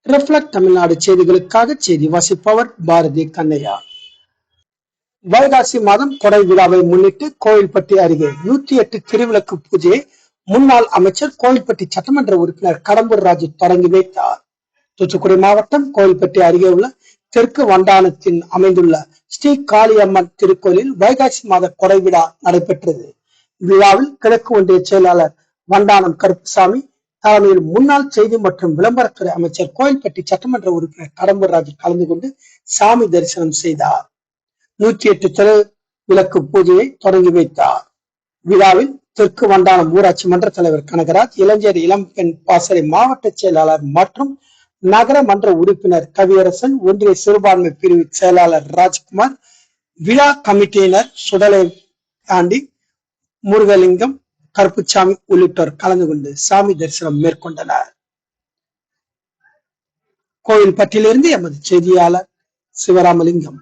Reflect Tamil Nadu செய்திகளுக்காக செய்தி வாசிப்பவர் பாரதி கண்ணையா. வைகாசி மாதம் கொடை விழாவை முன்னிட்டு கோவில்பட்டி அருகே 108 திருவிளக்கு பூஜையை முன்னாள் அமைச்சர் கோவில்பட்டி சட்டமன்ற உறுப்பினர் கடம்பூர் ராஜு தொடங்கி வைத்தார். தூத்துக்குடி மாவட்டம் கோவில்பட்டி அருகே உள்ள தெற்கு வண்டானத்தில் அமைந்துள்ள ஸ்ரீ காளியம்மன் திருக்கோயிலில் வைகாசி மாத கொடை விழா நடைபெற்றது. விழாவில் கிழக்கு ஒன்றிய செயலாளர் வண்டானம் கருப்புசாமி தலைமையில் முன்னாள் செய்தி மற்றும் விளம்பரத்துறை அமைச்சர் கோவில்பட்டி சட்டமன்ற உறுப்பினர் கடம்பூர் ராஜு கலந்து கொண்டு சாமி தரிசனம் செய்தார். 108 திரு விளக்கு பூஜையை தொடங்கி வைத்தார். விழாவில் தெற்கு வண்டானம் ஊராட்சி மன்ற தலைவர் கனகராஜ், இளைஞர் இளம்பெண் பாசறை மாவட்ட செயலாளர் மற்றும் நகர மன்ற உறுப்பினர் கவியரசன், ஒன்றிய சிறுபான்மை பிரிவு செயலாளர் ராஜ்குமார், விழா கமிட்டியினர் சுடலை ஆண்டி, முருகலிங்கம், கருப்புசாமி உள்ளிட்டோர் கலந்து கொண்டு சாமி தரிசனம் மேற்கொண்டனர். கோவில்பட்டியிலிருந்து எமது செய்தியாளர் சிவராமலிங்கம்.